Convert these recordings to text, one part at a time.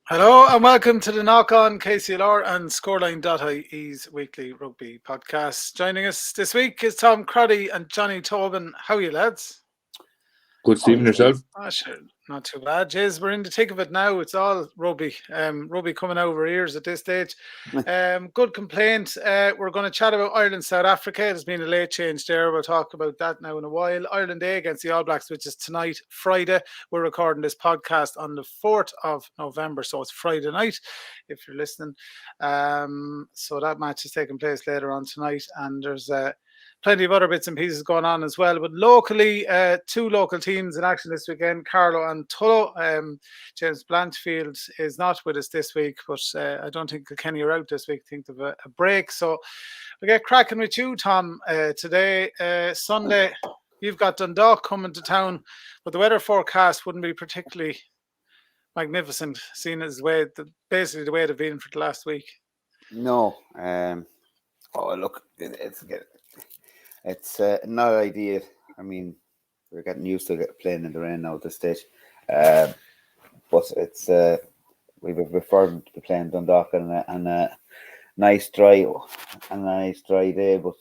Hello and welcome to the Knock On KCLR and Scoreline.ie's weekly rugby podcast. Joining us this week is Tom Crotty and Johnny Tobin. How are you, lads? Good seeing yourself. Sure, not too bad. Jeez, we're in the thick of it now. It's all rugby. Rugby coming out of our ears at this stage. Good complaint. We're going to chat about Ireland, South Africa. There's been a late change there. We'll talk about that now in a while. Ireland Day against the All Blacks, which is tonight, Friday. We're recording this podcast on the 4th of November, so it's Friday night if you're listening. So that match is taking place later on tonight, and there's plenty of other bits and pieces going on as well. But locally, two local teams in action this weekend, Carlow and Tullow. James Blanchfield is not with us this week, but I don't think Kilkenny are out this week. Think of a break. So we get cracking with you, Tom, today. Sunday, you've got Dundalk coming to town, but the weather forecast wouldn't be particularly magnificent, seeing as basically the way they've been for the last week. No. Look, it's not ideal. I mean, we're getting used to playing in the rain now at this stage. But it's we would prefer to play in Dundalk on a nice dry day. But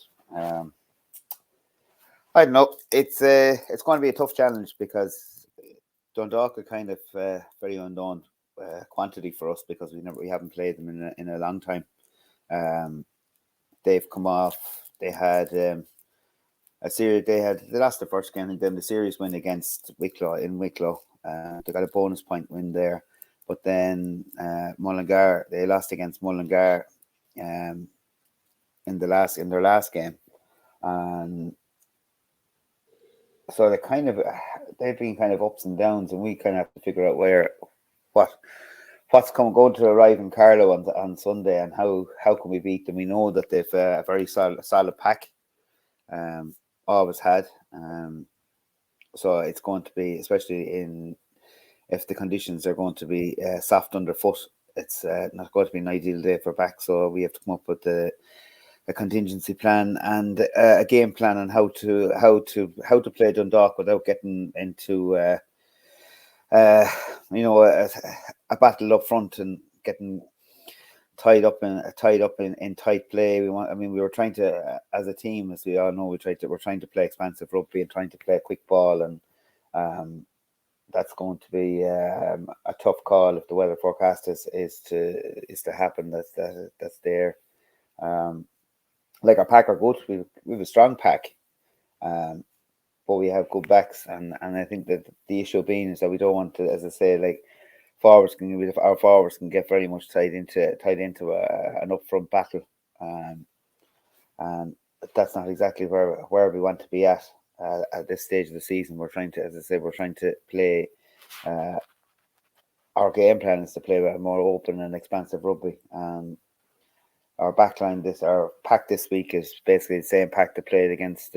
I don't know. It's going to be a tough challenge because Dundalk are kind of very unknown quantity for us because we haven't played them in a long time. They've come off. They had a series. They lost the first game, and then the series win against Wicklow in Wicklow. They got a bonus point win there, but then Mullingar, they lost against Mullingar in their last game, and so they've been kind of ups and downs, and we kind of have to figure out what's going to arrive in Carlow on Sunday, and how can we beat them? We know that they've a very solid pack, always had. So it's going to be, especially if the conditions are going to be soft underfoot, it's not going to be an ideal day for back. So we have to come up with a contingency plan and a game plan on how to play Dundalk without getting into a battle up front and getting tied up in tight play. We were trying to, as a team, as we all know, we're trying to play expansive rugby and trying to play a quick ball, and that's going to be a tough call if the weather forecast is to happen. That's there. Like our pack are good. We have a strong pack, but we have good backs, and I think that the issue being is that we don't want to, as I say, like our forwards can get very much tied into an upfront battle, and that's not exactly where we want to be at this stage of the season. We're trying to, as I say, play. Our game plan is to play a more open and expansive rugby. Our pack this week is basically the same pack that played against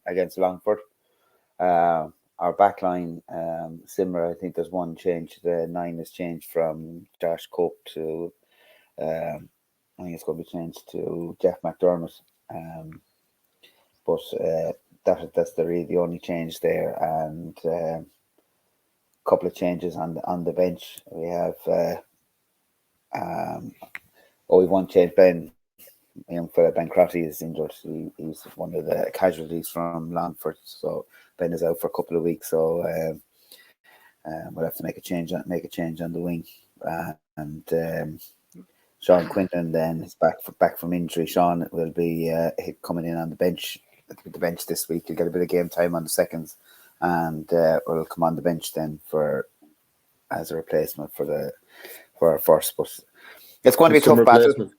against Longford. Our backline similar. I think there's one change. The 9 has changed from Josh Cope to I think it's going to be changed to Jeff McDermott. But that's the only change there, and a couple of changes on the bench. We have we've one change. Ben Crotty is injured. He's one of the casualties from Longford, so Ben is out for a couple of weeks. So we'll have to make a change on the wing, and Sean Quinton then is back from injury. Sean will be coming in on the bench this week. He'll get a bit of game time on the seconds, and will come on the bench then as a replacement for our first. But it's going to be a tough battle.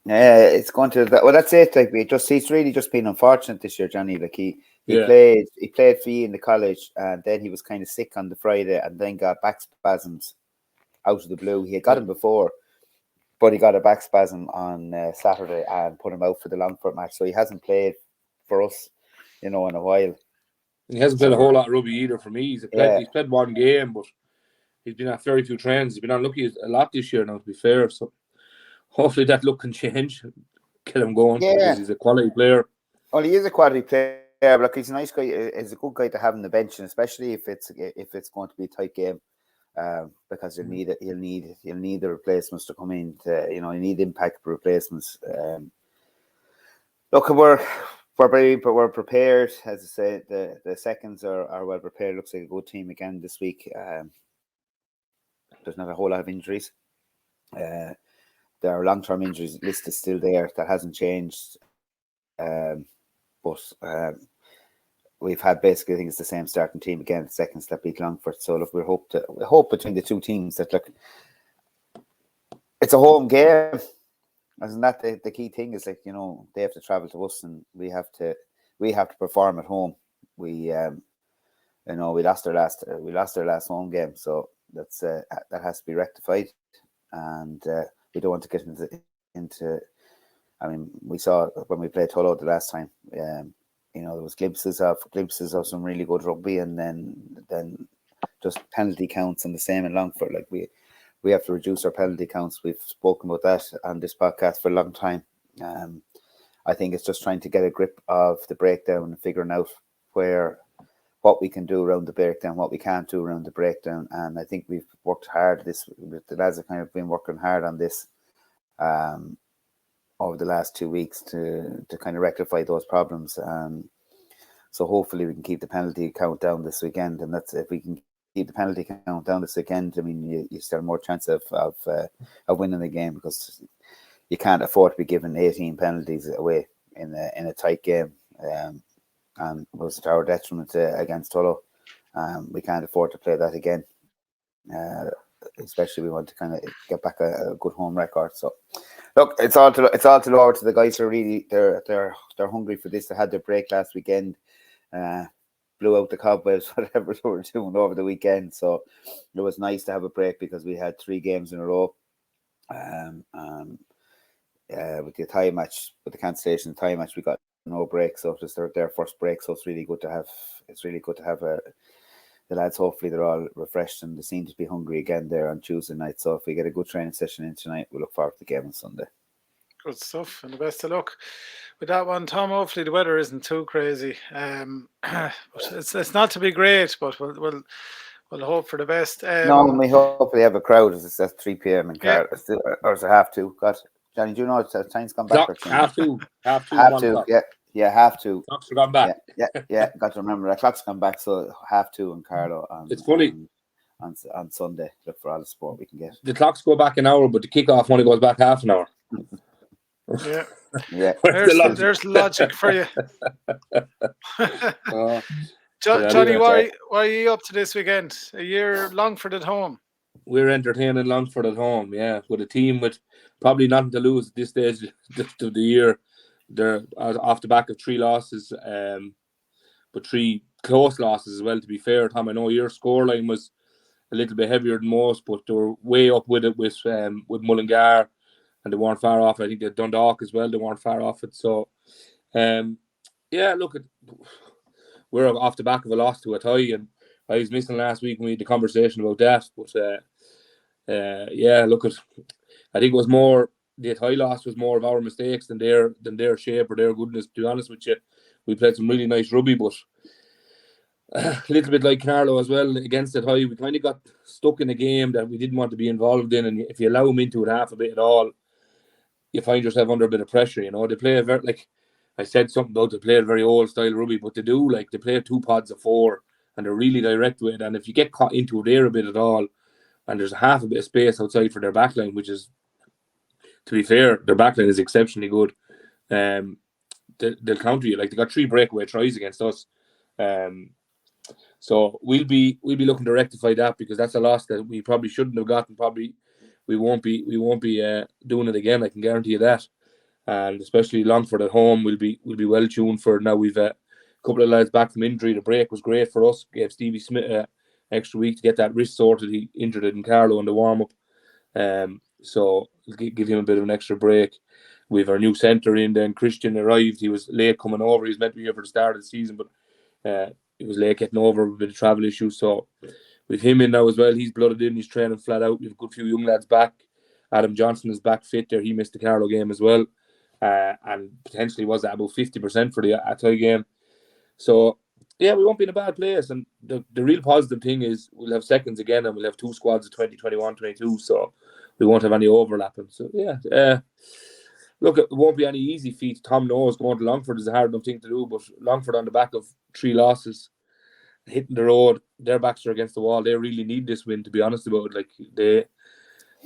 Yeah, it's going to. Well, that's it. Like he's really just been unfortunate this year, Johnny. Like he played for you in the college, and then he was kind of sick on the Friday, and then got back spasms out of the blue. He had got him before, but he got a back spasm on Saturday and put him out for the Longford match. So he hasn't played for us, in a while. He hasn't played a whole lot of rugby either for me. He's played one game, but he's been at very few trains. He's been unlucky a lot this year now, to be fair. So hopefully that look can change, get him going, because he's a quality player. Well, he is a quality player, but he's a nice guy. He's a good guy to have on the bench, and especially if it's going to be a tight game. because you'll need it. You'll need the replacements to come in. You need impact replacements. Look, we're prepared. As I say, the seconds are well prepared. Looks like a good team again this week. There's not a whole lot of injuries. There are long-term injuries list is still there. That hasn't changed. But we've had basically, I think it's the same starting team again, seconds that beat Longford. So look, we hope between the two teams that look, it's a home game. Isn't that the key thing? Is like, they have to travel to us and we have to perform at home. We we lost our last home game, so that's that has to be rectified, and we don't want to get into. I mean, we saw when we played Tullow the last time. There was glimpses of some really good rugby, and then just penalty counts and the same in Longford. Like we have to reduce our penalty counts. We've spoken about that on this podcast for a long time. I think it's just trying to get a grip of the breakdown and figuring out what we can do around the breakdown, what we can't do around the breakdown. And I think we've worked hard. The lads have kind of been working hard on this over the last 2 weeks to kind of rectify those problems. So hopefully we can keep the penalty count down this weekend. And that's if we can keep the penalty count down this weekend. I mean, you still have more chance of winning the game, because you can't afford to be given 18 penalties away in a tight game. And was to our detriment against Tullow. We can't afford to play that again. Especially we want to kind of get back a good home record. So look, it's all to look forward to. The guys who are really they're hungry for this. They had their break last weekend. Blew out the cobwebs, whatever they were doing over the weekend. So it was nice to have a break, because we had 3 games in a row. With the tie match, with the cancellation tie match, we got no break. So it was their first break. So it's really good to have. It's really good to have the lads. Hopefully they're all refreshed and they seem to be hungry again there on Tuesday night. So if we get a good training session in tonight, we'll look forward to the game on Sunday. Good stuff, and the best of luck with that one, Tom. Hopefully the weather isn't too crazy. But it's not to be great, but we'll hope for the best. No, we hope they have a crowd. It's at 3 p.m. in Carlow, or is it 2:30? God, Johnny, do you know the time's gone back? Half two. Yeah, 2:30. Clocks have gone back. Yeah. Got to remember that clock's gone back. So 2:30 in Carlow. It's funny. On Sunday, look for all the sport we can get. The clocks go back an hour, but the kickoff only goes back half an hour. Yeah. There's logic for you. Johnny, why are you up to this weekend? A year Longford at home. We're entertaining Longford at home, with a team with probably nothing to lose at this stage of the year. They're off the back of 3 losses, but 3 close losses as well, to be fair. Tom, I know your scoreline was a little bit heavier than most, but they were way up with it with Mullingar, and they weren't far off. I think they had Dundalk as well. They weren't far off it. So, look, we're off the back of a loss to a tie, and I was missing last week when we had the conversation about that. But look, I think it was more the tie loss was more of our mistakes than their shape or their goodness. To be honest with you, we played some really nice rugby, but a little bit like Carlow as well against the tie, we kind of got stuck in a game that we didn't want to be involved in, and if you allow them into it half a bit at all, you find yourself under a bit of pressure. They play a very, like I said something about, they play a very old style rugby, but they do, like, they play 2 pods of 4, and they're really direct with it. And if you get caught into it there a bit at all, and there's half a bit of space outside for their backline, which is, to be fair, their backline is exceptionally good. They'll counter you. Like, they got 3 breakaway tries against us. So we'll be looking to rectify that, because that's a loss that we probably shouldn't have gotten. Probably we won't be doing it again. I can guarantee you that. And especially Longford at home, we'll be well tuned for it. Now we've a couple of lads back from injury. The break was great for us. Gave Stevie Smith an extra week to get that wrist sorted. He injured it in Carlow in the warm up. So give him a bit of an extra break. We have our new centre in. Then Christian arrived. He was late coming over. He was meant to be here for the start of the season, but he was late getting over with a bit of travel issues. So with him in now as well, he's blooded in. He's training flat out. We have a good few young lads back. Adam Johnson is back fit there. He missed the Carlow game as well, and potentially was at about 50% for the tie game. So Yeah, we won't be in a bad place. And the real positive thing is we'll have seconds again, and we'll have 2 squads of 20, 21, 22, so we won't have any overlapping. So, yeah. Look, it won't be any easy feat. Tom knows going to Longford is a hard enough thing to do, but Longford on the back of 3 losses, hitting the road, their backs are against the wall. They really need this win, to be honest about it. Like,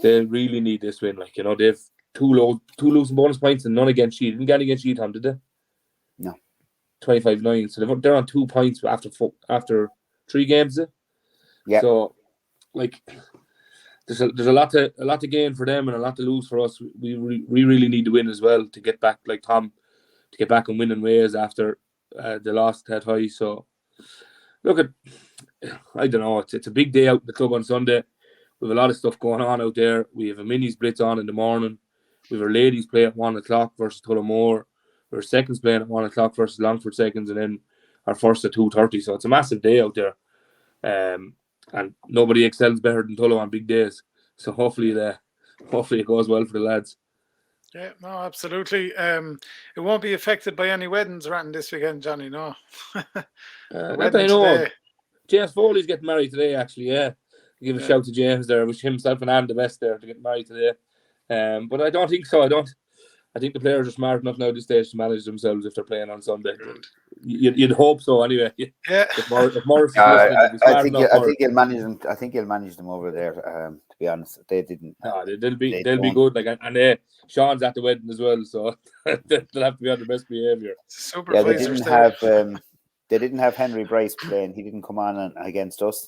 they really need this win. Like, you know, they've two losing bonus points and none against Sheed. Didn't get any against Sheed, Tom, did they? No. 25-9. So they're on 2 points after 3 games. Yeah. So, like, there's a lot to gain for them and a lot to lose for us. We really need to win as well to get back, like Tom, to get back and winning ways after the loss to High. So, look, I don't know. It's a big day out in the club on Sunday. We have a lot of stuff going on out there. We have a minis blitz on in the morning. We have our ladies play at 1 o'clock versus Tullow. Our seconds playing at 1 o'clock versus Longford seconds, and then our first at 2:30. So it's a massive day out there. And nobody excels better than Tullow on big days. So hopefully it goes well for the lads. Yeah, no, absolutely. It won't be affected by any weddings around this weekend, Johnny, no. Not I know. Today. James Foley's getting married today, actually, yeah. Give a shout to James there. Wish himself and Anne the best there to get married today. But I don't think so. I think the players are smart enough now at this stage to manage themselves if they're playing on Sunday. You'd hope so anyway. Yeah. If Morris is listening, I think he'll manage them. I think he'll manage them over there. To be honest, they didn't. No, they'll be good. Like, and Sean's at the wedding as well, so they'll have to be on their best behaviour. Super. Yeah, they didn't have Henry Bryce playing. He didn't come on against us.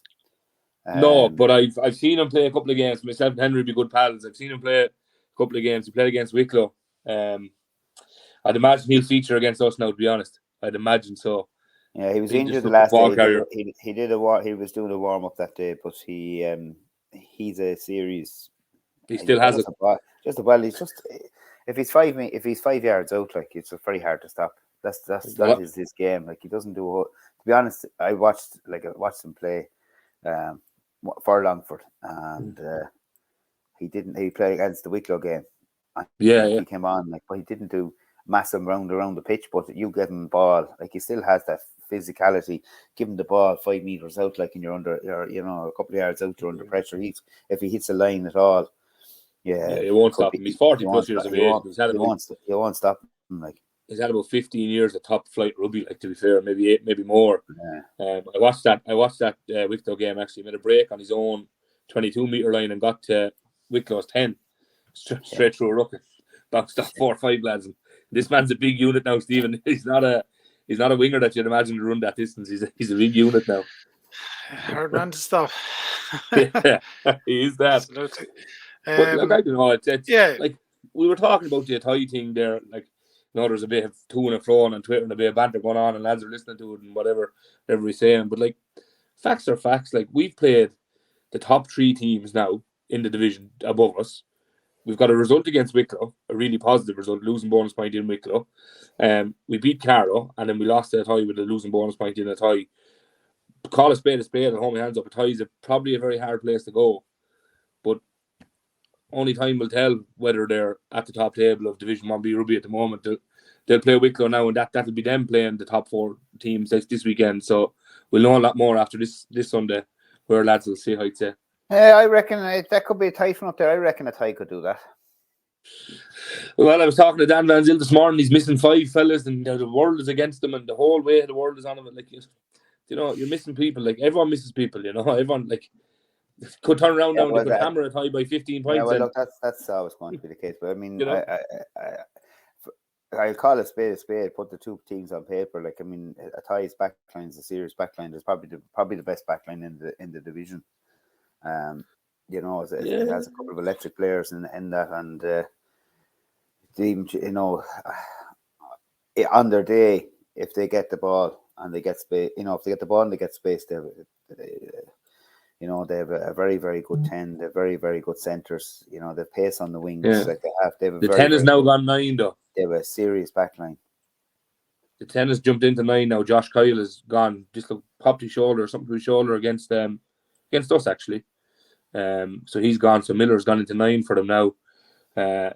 No, but I've seen him play a couple of games. Myself and Henry be good pals. I've seen him play a couple of games. He played against Wicklow. I'd imagine he'll feature against us now, to be honest. I'd imagine so. Yeah, he was injured the last day. He was doing a warm up that day, but he's a series. He still has it. If he's 5 yards out, like, it's very hard to stop. That is his game. Like, he doesn't do. To be honest, I watched him play for Longford, and he played against the Wicklow game. He came on, like, but he didn't do massive round around the pitch. But you give him the ball, like, he still has that physicality. Give him the ball 5 meters out, like, and you're a couple of yards out, you're under pressure. If he hits a line at all, it won't stop him. He's 40 plus years of age. He won't stop him. Like, he's had about 15 years of top flight rugby. Like, to be fair, maybe 8, maybe more. Yeah. I watched that Wicklow game. Actually, he made a break on his own 22-meter line and got to Wicklow's 10 straight through a ruck. Bounced off 4 or 5 lads. And this man's a big unit now, Stephen. He's not a winger that you'd imagine to run that distance. He's a big unit now. Hard man to stop. Yeah, he is that. Absolutely. But look, I don't know. It's like we were talking about the Thai thing there. Like, you know, there's a bit of to and fro on Twitter and a bit of banter going on, and lads are listening to it and whatever he's saying. But, like, facts are facts. Like, we've played the top 3 teams now in the division above us. We've got a result against Wicklow, a really positive result, losing bonus point in Wicklow. We beat Carlow, and then we lost to High with a losing bonus point in High. Call a spade, and hold my hands up. High is probably a very hard place to go, but only time will tell whether they're at the top table of Division 1B rugby at the moment. They'll play Wicklow now, and that'll be them playing the top 4 teams this weekend. So we'll know a lot more after this Sunday, where lads will see how I'd say. Yeah, I reckon that could be a tight one up there. I reckon a tie could do that. Well, I was talking to Dan Van Zyl this morning. He's missing 5 fellas, and the world is against him, and the whole way the world is on him. And, like, you know, you're missing people. Like, everyone misses people. You know, everyone, like, could turn around now and they could hammer it High by 15 points. Yeah, well, look, that's always going to be the case. But I mean, you know, I'll call it spade a spade. Put the 2 teams on paper. Like, I mean, a Thai's backline is a serious backline. It's probably the best backline in the division. You know, it has a couple of electric players in that, and team, you know, on their day, if they get the ball and they get space, you know, if they get the ball and they get space, they have a very, very good 10. They're very, very good centres. You know, they've pace on the wings. Yeah. Like they have the 10 has now gone 9 though. They have a serious backline. The 10 has jumped into 9 now. Josh Kyle has gone, just popped his shoulder or something to his shoulder against us actually. So he's gone. So Miller's gone into 9 for them now.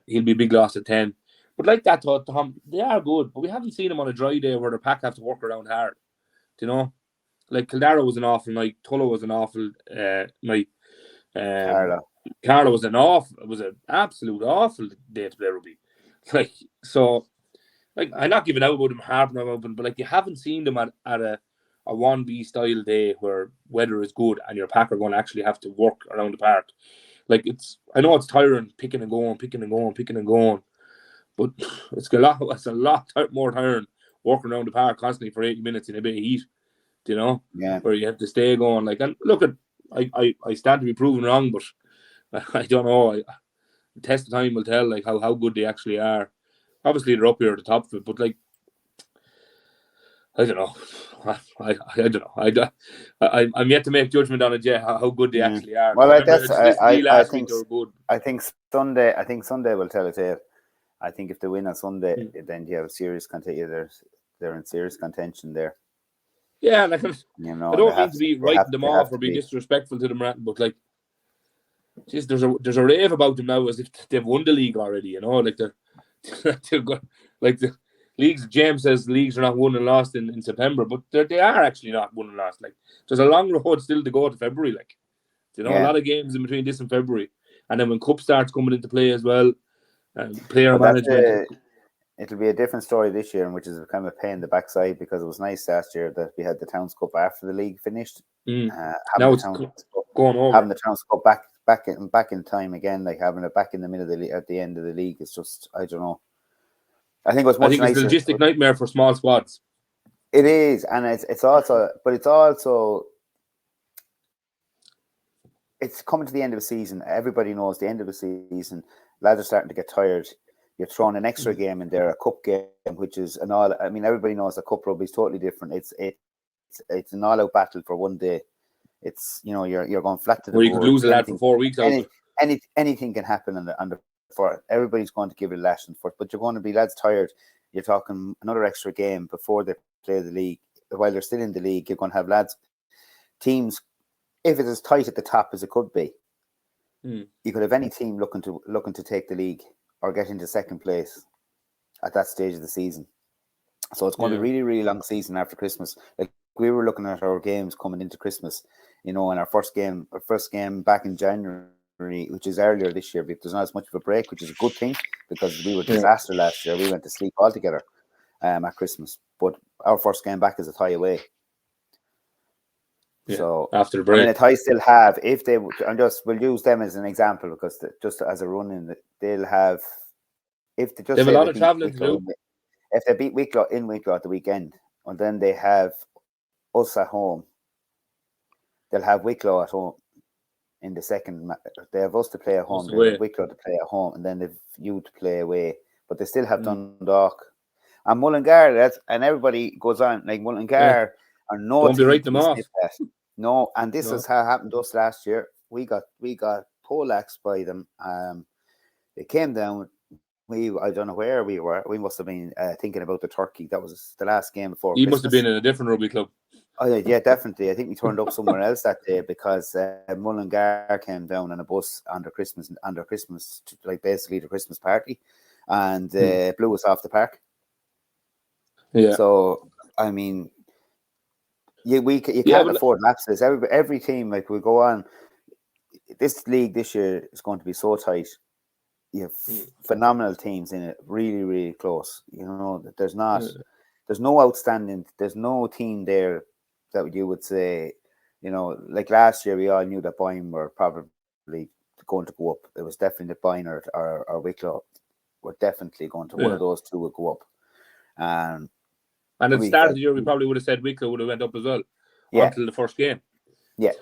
He'll be a big loss at 10. But like that, Tom, they are good. But we haven't seen them on a dry day where the pack have to work around hard. Do you know? like Kildare was an awful night. Tullow was an awful night. Carlow was an absolute awful day to play rugby. Like, so, like, I'm not giving out about them, harping about them, but like, you haven't seen them at a 1B style day where weather is good and your pack are going to actually have to work around the park. Like, I know it's tiring, picking and going, but it's a lot more tiring walking around the park constantly for 80 minutes in a bit of heat, you know? Yeah. Where you have to stay going. Like, and look, I stand to be proven wrong, but I don't know. The test of time will tell, like, how good they actually are. Obviously, they're up here at the top of it, but, like, I don't know. I don't know. I'm yet to make judgment on it yet, how good they actually are. Well, I think they were good. I think Sunday will tell it. I think if they win on Sunday, then you have serious contention. They're in serious contention there. Yeah, like, you know, I don't mean to be writing them off or be disrespectful to them, but like, geez, there's a rave about them now as if they've won the league already. You know, like they're good. Like the leagues. James says leagues are not won and lost in September, but they are actually not won and lost. Like, there's a long road still to go to February. Like, you know, a lot of games in between this and February, and then when Cup starts coming into play as well, player management. It'll be a different story this year, which is kind of a pain in the backside because it was nice last year that we had the Towns Cup after the league finished. Now it's going over. Having the Towns Cup back in time again, like having it back in the middle of the league, at the end of the league, it's just, I don't know. I think it was much nicer. It's a logistic nightmare for small squads. It is, and it's also it's coming to the end of the season. Everybody knows the end of the season. Lads are starting to get tired. You're throwing an extra game in there, a cup game, which is an all. I mean, everybody knows that cup rugby is totally different. It's an all-out battle for one day. It's, you know, you're going flat to the board. You could lose a lad for 4 weeks. Anything can happen on the for everybody's going to give it a lash but you're going to be lads tired. You're talking another extra game before they play the league. While they're still in the league, you're going to have teams. If it is tight at the top as it could be, you could have any team looking to take the league or get into second place at that stage of the season. So it's going to be a really, really long season after Christmas. Like, we were looking at our games coming into Christmas, you know, and our first game back in January, which is earlier this year, because there's not as much of a break, which is a good thing because we were a disaster last year. We went to sleep altogether at Christmas. But our first game back is a tie away. Yeah, so after the break, I mean, the Ties still have, if they, and we'll use them as an example because just as a run in, they'll have, if they just they have a lot of traveling to do. If they beat Wicklow at the weekend, and then they have us at home, they'll have Wicklow at home in the second. They have us to play at home, they have Wicklow to play at home, and then they've you to play away. But they still have Dundalk and Mullingar. And everybody goes on like Mullingar are no. Don't be writing them off. No, and this is how happened to us last year. We got poleaxed by them. They came down. I don't know where we were. We must have been thinking about the Turkey. That was the last game before You Christmas. must have been in a different rugby club. Oh yeah, definitely. I think we turned up somewhere else that day because Mullingar came down on a bus under Christmas, like basically the Christmas party, and blew us off the park. Yeah. So I mean, you can't afford lapses. Every team, like, we go on. This league this year is going to be so tight. You have phenomenal teams in it, really, really close. You know, there's no outstanding. There's no team there that you would say, you know, like last year we all knew that Byrne were probably going to go up. It was definitely that Byrne or Wicklow were definitely going to. One of those two would go up. And at the start of the year, we probably would have said Wicklow would have went up as well until the first game. Yeah.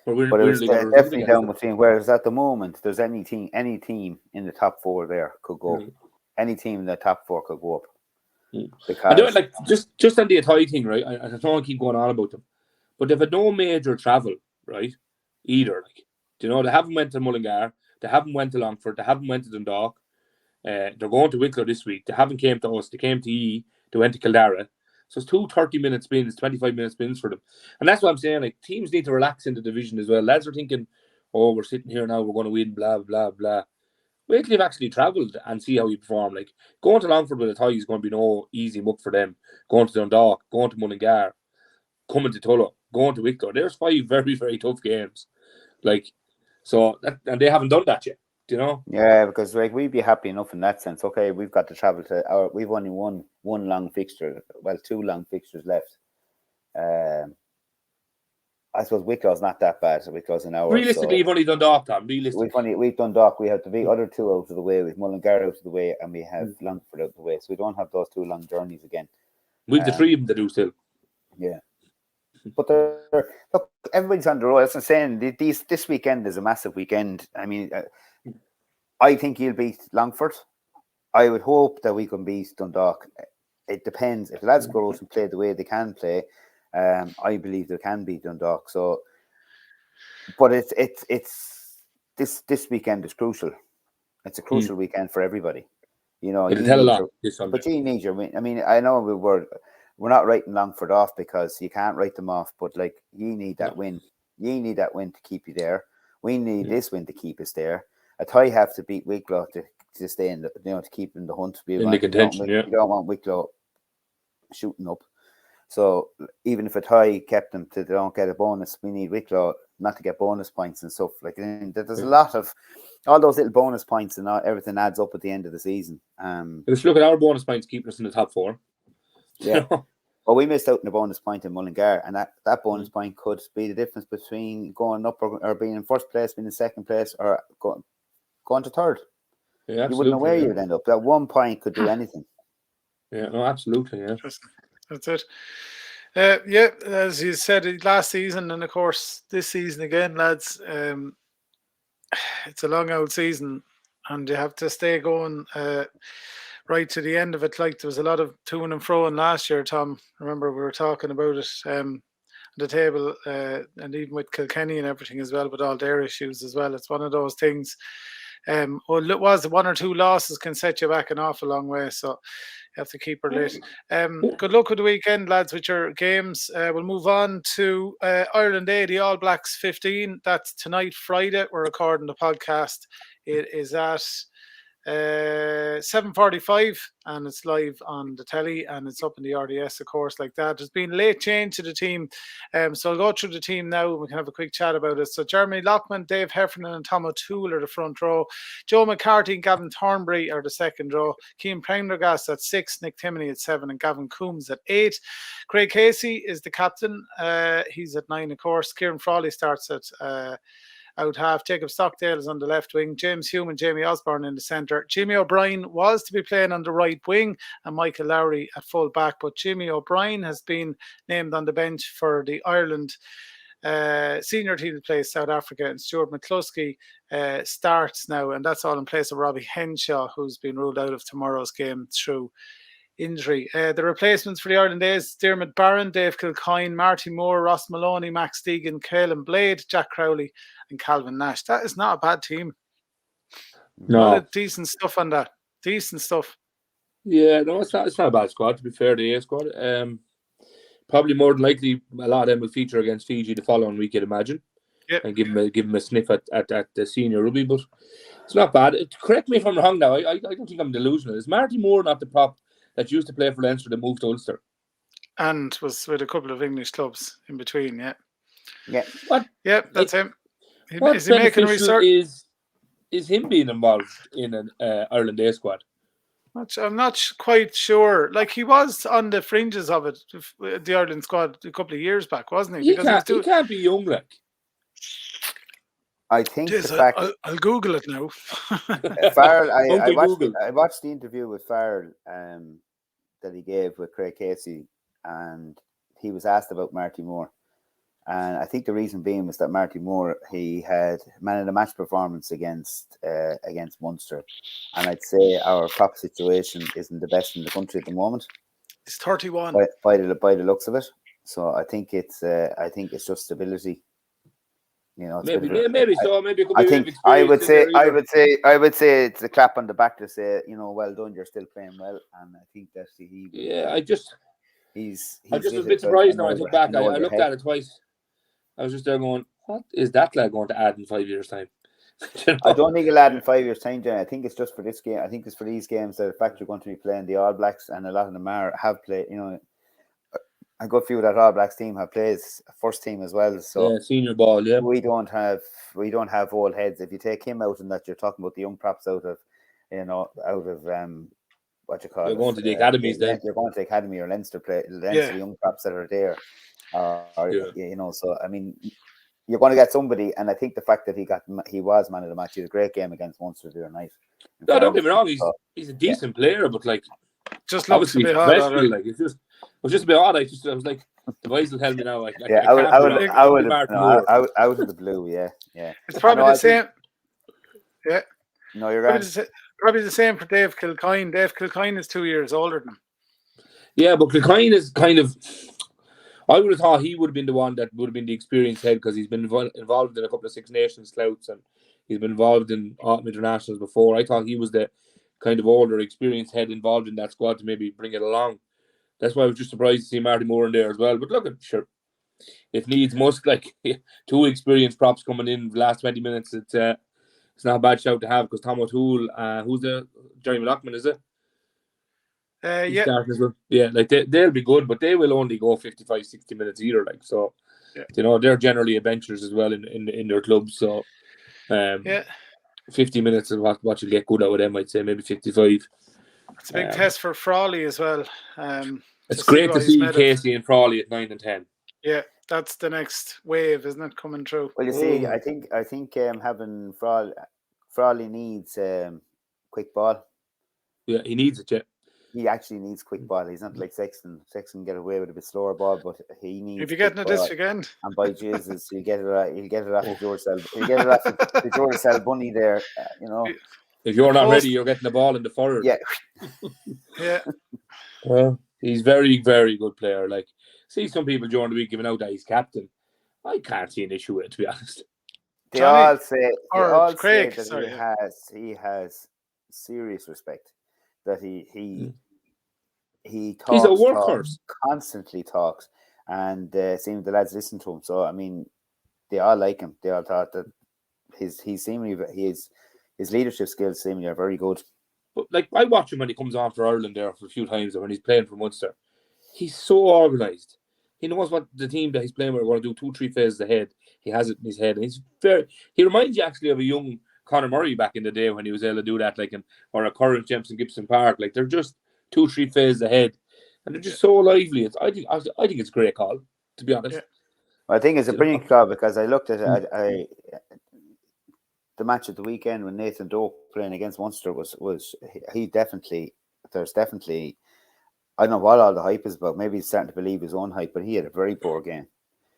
But it was definitely down between. Whereas at the moment, there's any team in the top four there could go. Any team in the top four could go up. Because I do it like just on the Athy thing, right? I don't want to keep going on about them, but they've had no major travel, right? Either, like, you know, they haven't went to Mullingar, they haven't went to Longford, they haven't went to Dundalk. They're going to Wicklow this week. They haven't came to us. They came to E. They went to Kildare. So it's 2 30-minute spins, 25-minute spins for them. And that's what I'm saying. Like, teams need to relax in the division as well. Lads are thinking, oh, we're sitting here now, we're going to win, blah, blah, blah. Wait till you've actually travelled and see how you perform. Like, going to Longford with a tie is going to be no easy muck for them. Going to Dundalk, going to Mullingar. coming to Tullow, going to Wicklow. There's 5 very, very tough games. Like, so, and they haven't done that yet, you know? Yeah, because like we'd be happy enough in that sense. Okay, we've got to travel to we've only one long fixture, well, 2 long fixtures left. I suppose Wicklaw's not that bad. So Wicklaw's an hour. Realistically, you've only done Dundalk, Tom. Realistically. We've done Dundalk. We have the other 2 out of the way. We've Mullingar out of the way, and we have Longford out of the way. So we don't have those 2 long journeys again. We've the 3 of them to do still. Yeah. But look, everybody's on the road. As I'm saying, this weekend is a massive weekend. I mean, I think he'll beat Longford. I would hope that we can beat Dundalk. It depends. If the lads go out and play the way they can play, I believe they can beat Dundalk. So, but it's this weekend is crucial. It's a crucial weekend for everybody. You know, it'll tell a lot this Sunday. But you need your win. I mean, I know we're not writing Longford off because you can't write them off, but like you need that win. You need that win to keep you there. We need this win to keep us there. A tie have to beat Wicklow to stay in the, to keep in the hunt. In the contention, you don't want Wicklow shooting up. So even if a tie kept them to they don't get a bonus, we need Wicklow not to get bonus points and stuff. Like there's a lot of all those little bonus points and everything adds up at the end of the season. Let's look at our bonus points keeping us in the top 4. Yeah. Well, we missed out on a bonus point in Mullingar, and that bonus point could be the difference between going up or being in first place, being in second place, or going to third. Yeah, you wouldn't know where you'd end up. That 1 point could do anything. Yeah, no, absolutely. Yeah, that's it. Yeah, as you said last season, and of course this season again, lads. It's a long old season, and you have to stay going right to the end of it. Like there was a lot of to and fro in last year, Tom. Remember we were talking about it on the table, and even with Kilkenny and everything as well, with all their issues as well. It's one of those things. Well, it was 1 or 2 losses can set you back an awful long way, so you have to keep her lit. Good luck with the weekend, lads, with your games. We'll move on to Ireland A, the All Blacks 15. That's tonight, Friday. We're recording the podcast. It is at 7:45 and it's live on the telly and it's up in the RDS, of course, like that. There's been late change to the team, so I'll go through the team now and we can have a quick chat about it. So Jeremy Lockman, Dave Heffernan and Tom O'Toole are the front row. Joe McCarthy and Gavin Thornbury are the second row. Cian Prendergast at 6, Nick Timoney at 7 and Gavin Coombs at 8. Craig Casey is the captain. He's at 9, of course. Kieran Frawley starts at out half. Jacob Stockdale is on the left wing. James Hume and Jamie Osborne in the centre. Jimmy O'Brien was to be playing on the right wing and Michael Lowry at full back, but Jimmy O'Brien has been named on the bench for the Ireland senior team that plays South Africa, and Stuart McCluskey starts now, and that's all in place of Robbie Henshaw, who's been ruled out of tomorrow's game through injury. The replacements for the Ireland days: Dermot Barron, Dave Kilcoyne, Marty Moore, Ross Maloney, Max Deegan, Caelan Blade, Jack Crowley and Calvin Nash. That is not a bad team. No. A lot of decent stuff on that. Decent stuff. Yeah, no, it's not a bad squad, to be fair, the A squad. Probably more than likely a lot of them will feature against Fiji the following week, I'd imagine. Yep. And give them a sniff at the senior rugby, but it's not bad. Correct me if I'm wrong now. I don't think I'm delusional. Is Marty Moore not the prop that used to play for Leinster that moved to Ulster? And was with a couple of English clubs in between, yeah. Yeah. What? Yeah, that's him. Is he making research? Is him being involved in an Ireland A squad? I'm not quite sure. Like he was on the fringes of it, the Ireland squad, a couple of years back, wasn't he? He can't be young, like. I think I'll Google it now. Farrell, I watched the interview with Farrell that he gave with Craig Casey, and he was asked about Marty Moore. And I think the reason being was that Marty Moore, he had man of the match performance against Munster, and I'd say our prop situation isn't the best in the country at the moment. It's 31 by the looks of it. So I think it's just stability. You know, maybe so. Maybe it could be. I would say it's a clap on the back to say, you know, well done, you're still playing well, and I think that I'm just a bit surprised now. I look back. I looked at it twice. I was just there going, what is that lad going to add in 5 years' time? You know? I don't think he'll add in 5 years' time, Jenny. I think it's just for this game. I think it's for these games that in fact you're going to be playing the All Blacks, and a lot of them have played. You know, a good few of that All Blacks team have played first team as well. So senior ball, yeah. we don't have old heads. If you take him out and that, you're talking about the young props out of what you call You're it. going to the academies then. You're going to the academy or Leinster young props that are there. So I mean, you're going to get somebody, and I think the fact that he was man of the match, he had a great game against Munster the other night. No, don't get me wrong, he's a decent player, but like just looks a bit odd. Like it was just a bit odd. I was like, the boys will tell me now. Out of the blue, yeah. It's probably the same. Yeah. No, you're right. Probably the same for Dave Kilcoyne. Dave Kilcoyne is 2 years older than him. Yeah, but Kilcoyne is kind of. I would have thought he would have been the one that would have been the experienced head because he's been involved in a couple of Six Nations slouts and he's been involved in autumn internationals before. I thought he was the kind of older, experienced head involved in that squad to maybe bring it along. That's why I was just surprised to see Marty Moore in there as well. But look, sure, if needs must, like 2 experienced props coming in the last 20 minutes, it's not a bad shout to have because Tom O'Toole, who's the Jerry McLaughlin, is it? Yeah, like they'll be good, but they will only go 55, 60 minutes either. Like so, they're generally adventurers as well in their clubs. So, 50 minutes is what you'll get good out of them. I'd say maybe 55. It's a big test for Frawley as well. It's great to see Casey and Frawley at 9 and 10. Yeah, that's the next wave, isn't it, coming through? Well, you see, I think having Frawley needs quick ball. Yeah, he needs it. Yeah. He actually needs quick ball. He's not like Sexton. Sexton get away with a bit slower ball, but he needs. If you're getting it this weekend, and by Jesus, he'll get it after George Sel. He'll get it after the George Sel bunny there. If you're not ready, you're getting the ball in the forward. Yeah. Yeah. Well, he's very, very good player. Like, see some people during the week giving out that he's captain. I can't see an issue with it, to be honest. They all say Craig, that he has serious respect. That he talks, he's a workhorse. Constantly talks, and seems the lads listen to him. So I mean, they all like him. They all thought that his leadership skills seemingly are very good. But like I watch him when he comes on for Ireland there for a few times, or when he's playing for Munster. He's so organised. He knows what the team that he's playing with are going to do 2-3 phases ahead. He has it in his head, and he reminds you actually of a young Conor Murray back in the day when he was able to do that, like him, or a current Jemson Gibson Park. Like they're just 2-3 phases ahead, and they're just so lively. I think it's a great call, to be honest. Yeah. I think it's a brilliant call because I looked at the match at the weekend when Nathan Doak playing against Munster was there's definitely I don't know what all the hype is about. Maybe he's starting to believe his own hype, but he had a very poor game.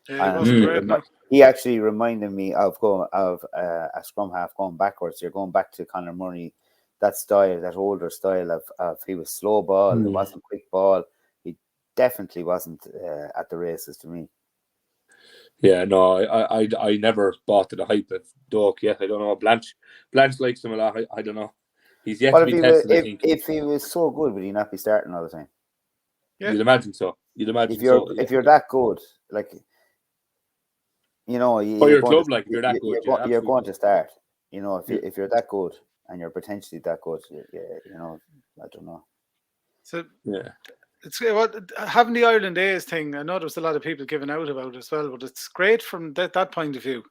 Yeah, he wasn't great. No. He actually reminded me of a scrum half going backwards. You're going back to Conor Murray, that style, that older style of he was slow ball, it wasn't quick ball. He definitely wasn't at the races to me. Yeah, no, I never bought to the hype of Doak yet. I don't know. Blanche likes him a lot. I don't know. He's yet to be tested. I think if he was so good, would he not be starting all the time? Yeah. You'd imagine so. If you're that good, like. For your club, like you're that good, you're going to start. If you're that good and you're potentially that good, I don't know. So it's having the Ireland Days thing. I know there's a lot of people giving out about it as well, but it's great from that point of view.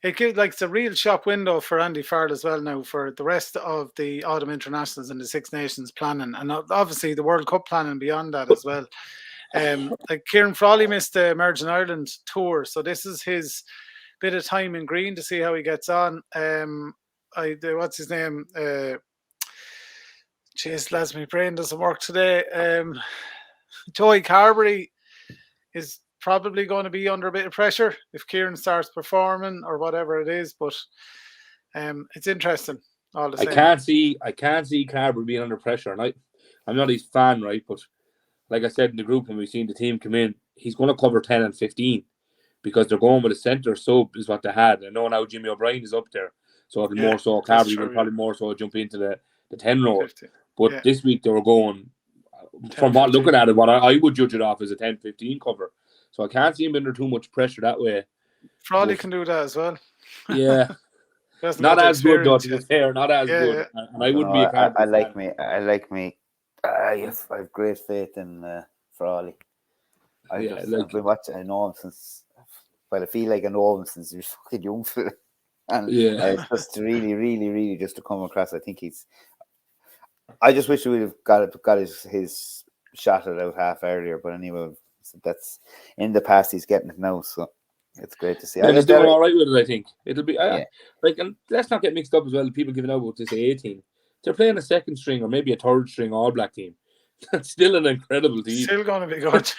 It gives it's a real shop window for Andy Farrell as well now for the rest of the autumn internationals and the Six Nations planning, and obviously the World Cup planning beyond that as well. Like Kieran Frawley missed the Emerging Ireland tour, so this is his bit of time in green to see how he gets on. What's his name? Jeez, lads, my brain doesn't work today. Joey Carberry is probably going to be under a bit of pressure if Kieran starts performing or whatever it is, but it's interesting all the same. I can't see Carberry being under pressure, and I'm not his fan, right? But like I said in the group when we seen the team come in, he's going to cover 10 and 15 because they're going with a centre sub is what they had. I know now Jimmy O'Brien is up there, so it'll more so Carberry will probably more so jump into the 10 role. But this week they were going, from what looking at it, what I would judge it off as a 10-15 cover. So I can't see him under too much pressure that way. Frawley can do that as well. Yeah. Not as good, though, to be fair. Not as good. Yeah. And I wouldn't be a Carberry I have great faith in Frawley. I've been watching. I know him since. Well, I feel like I know him since he was fucking young fella. And it's just really, really, really just to come across. I think I just wish we would have got his shot it out half earlier. But anyway, that's in the past. He's getting it now, so it's great to see. And he's doing all right with it. I think it'll be and let's not get mixed up as well. People giving out about this A team. They're playing a second string or maybe a third string All Black team. That's still an incredible team. Still going to be good.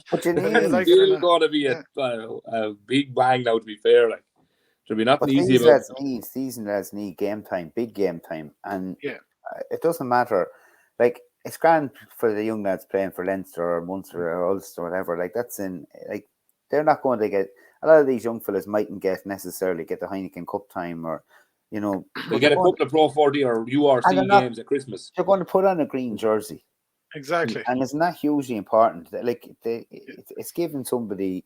But you need still going to be a big bang now. To be fair, like there'll be nothing easy about it. These lads need game time, big game time, and it doesn't matter. Like it's grand for the young lads playing for Leinster or Munster or Ulster or whatever. Like that's they're not going to get. A lot of these young fellas mightn't necessarily get the Heineken Cup time or. They get a couple of Pro 40 or URC games at Christmas. They're going to put on a green jersey. Exactly. And it's not hugely important. Like it's giving somebody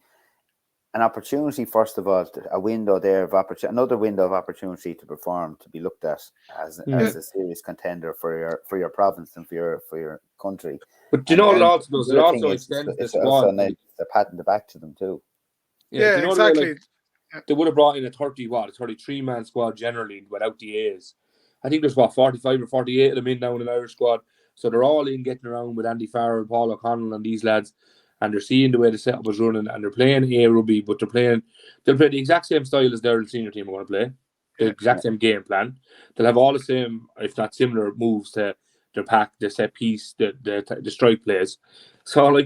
an opportunity, first of all, a window there of opportunity, another window of opportunity to perform, to be looked at as a serious contender for your province and for your country. But do you know what it also does? It also extends the squad. They're patting the back to them too. Yeah, exactly. They would have brought in a 33-man squad generally without the A's. I think there's 45 or 48 of them in now in an Irish squad. So they're all in getting around with Andy Farrell, Paul O'Connell and these lads. And they're seeing the way the setup was running and they're playing A rugby, but they'll play the exact same style as their senior team are going to play. The exact same game plan. They'll have all the same, if not similar, moves to their pack, their set piece, the strike plays. So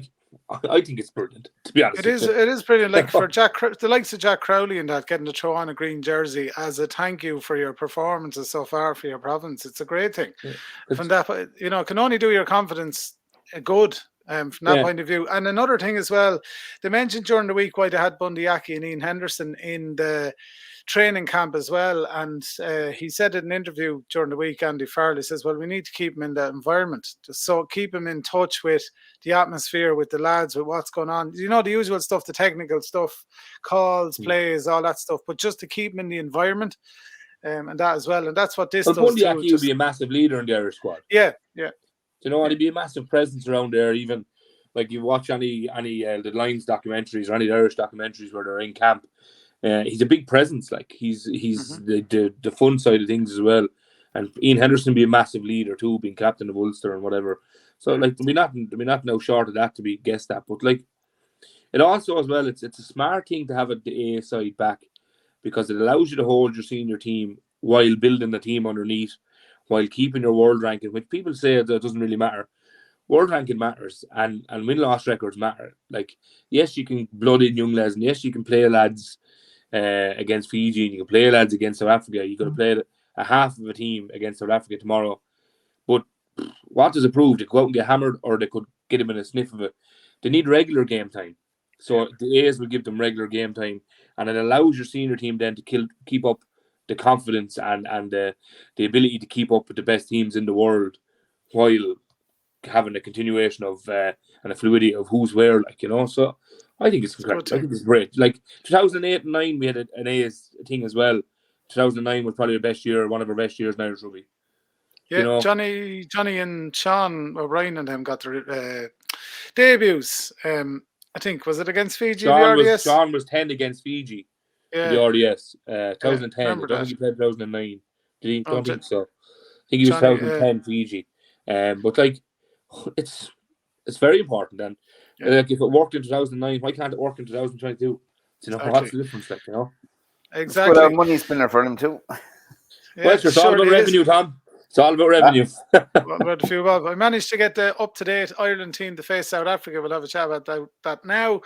I think it's brilliant, to be honest. It is brilliant. Like for the likes of Jack Crowley and that, getting to throw on a green jersey as a thank you for your performances so far for your province. It's a great thing. From that, it can only do your confidence good from that point of view. And another thing as well, they mentioned during the week why they had Bundy Aki and Ian Henderson in the training camp as well, and he said in an interview during the week, Andy Farrell, he says, well, we need to keep him in that environment, so keep him in touch with the atmosphere, with the lads, with what's going on, the usual stuff, the technical stuff, calls, plays, all that stuff, but just to keep him in the environment, and that as well, and that's what this does. Bundy Aki will be a massive leader in the Irish squad. He'd be a massive presence around there. Even like you watch any the Lions documentaries or any Irish documentaries where they're in camp. He's a big presence. Like he's the fun side of things as well. And Ian Henderson be a massive leader too, being captain of Ulster and whatever. So there'll be nothing no short of that to be guessed at. But it also as well, it's a smart thing to have the A side back because it allows you to hold your senior team while building the team underneath, while keeping your world ranking, which people say that doesn't really matter. World ranking matters and win-loss records matter. Like, yes, you can blood in young lads, and yes, you can play lads against Fiji, and you can play lads against South Africa. You're going to play a half of a team against South Africa tomorrow. But what does it prove? They could go out and get hammered, or they could get him in a sniff of it. They need regular game time. So the A's will give them regular game time, and it allows your senior team then to keep up the confidence and the ability to keep up with the best teams in the world while having a continuation of and a fluidity of who's where, So I think it's incredible. I think it's great. 2008 and 9, we had an A's thing as well. 2009 was probably the best year, one of our best years in Irish rugby. Yeah, Johnny and Sean O'Brien and them got their debuts. I think, was it against Fiji? Sean was 10 against Fiji. Yeah. The RDS, 2010. I don't think he played 2009. Did he? Don't think so. I think he was 2010 Fiji. But it's very important. And if it worked in 2009, why can't it work in 2022? What's the difference? Exactly. Well, money spinner for him too. It's all about revenue, Tom. It's all about revenue. I managed to get the up-to-date Ireland team to face South Africa. We'll have a chat about that now.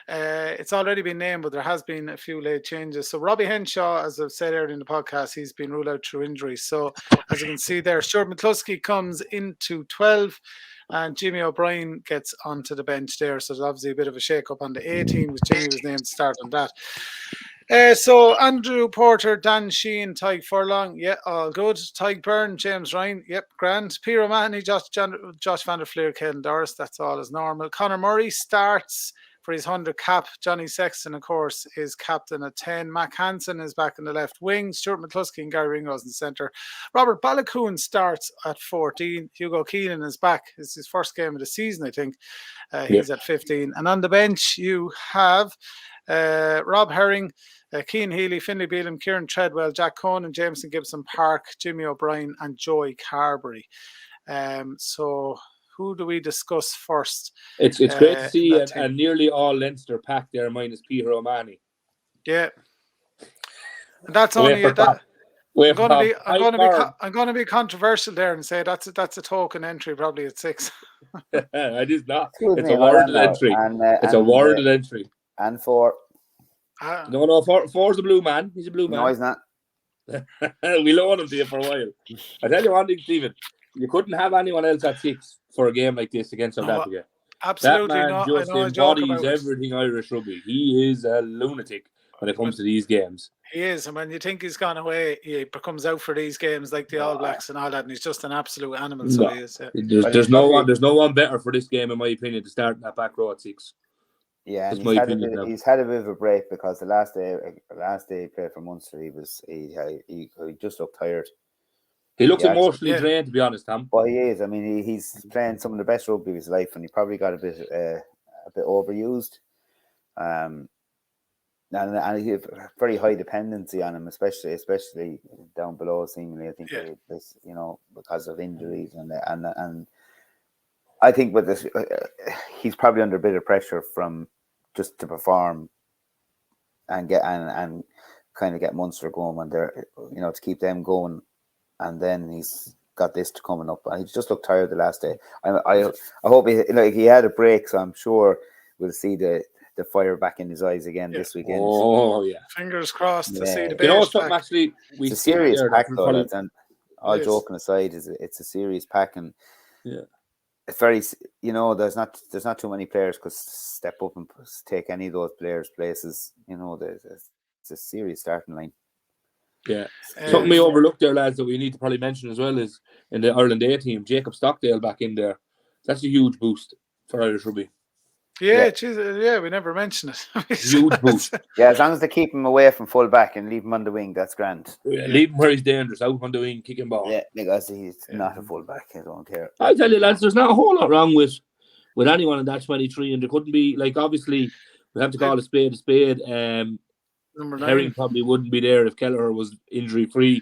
It's already been named, but there has been a few late changes. So Robbie Henshaw, as I've said earlier in the podcast, he's been ruled out through injury. So as you can see there, Stuart McCluskey comes into 12 and Jimmy O'Brien gets onto the bench there. So there's obviously a bit of a shake-up on the A team, which Jimmy was named to start on that. So Andrew Porter, Dan Sheehan, Tyke Furlong, all good. Tyke Byrne, James Ryan, grand. Peter O'Mahony, Josh van der Fleer, Caden Doris, that's all as normal. Conor Murray starts for his 100 cap. Johnny Sexton, of course, is captain at 10. Mac Hansen is back in the left wing. Stuart McCluskey and Gary Ringrose in the centre. Robert Balakoon starts at 14. Hugo Keenan is back. It's his first game of the season, I think. He's at 15. And on the bench, you have Rob Herring, Cian Healy, Finlay Beelum, Kieran Treadwell, Jack Conan, Jameson Gibson Park, Jimmy O'Brien, and Joey Carberry. So who do we discuss first? It's great to see and nearly all Leinster packed there minus Peter O'Mahony. Yeah, and that's only I'm going to be controversial there and say that's a token entry probably at 6. It is not. It's a warranted entry. It's a warranted entry. And 4. No, 4's the blue man. He's a blue man. No, he's not. We loan him to you for a while. I tell you one thing, Stephen. You couldn't have anyone else at 6 for a game like this against South Africa. Absolutely that man not. just embodies everything Irish rugby. He is a lunatic when it comes to these games. He is, and when you think he's gone away, he becomes out for these games like the All Blacks and all that, and he's just an absolute animal. So he is. Yeah. There's no one better for this game, in my opinion, to start in that back row at 6. Yeah, and he's had a bit of a break because the last day he played for Munster, he just looked tired. He looks emotionally drained, to be honest, Tom. Well, he is. I mean, he's playing some of the best rugby of his life, and he probably got a bit overused. And he had very high dependency on him, especially down below. Seemingly, I think this, because of injuries and I think with this, he's probably under a bit of pressure from just to perform and kind of get Munster going when they're to keep them going. And then he's got this coming up. He just looked tired the last day. I hope he had a break, so I'm sure we'll see the fire back in his eyes again this weekend. Oh yeah, fingers crossed to see the. Something actually, it's a serious pack though. And all joking aside, it's a serious pack, and it's very there's not too many players could step up and take any of those players' places. It's a serious starting line. Yeah, something we overlooked there, lads, that we need to probably mention as well is in the Ireland A team, Jacob Stockdale back in there. That's a huge boost for Irish rugby. Yeah, we never mentioned it. Huge boost. Yeah, as long as they keep him away from full back and leave him on the wing, that's grand. Yeah, leave him where he's dangerous, out on the wing, kicking ball. Yeah, because he's not a full back. I don't care. I tell you, lads, there's not a whole lot wrong with anyone in that 23, and there couldn't be, obviously, we have to call a spade a spade. Number 9. Herring probably wouldn't be there if Kelleher was injury free.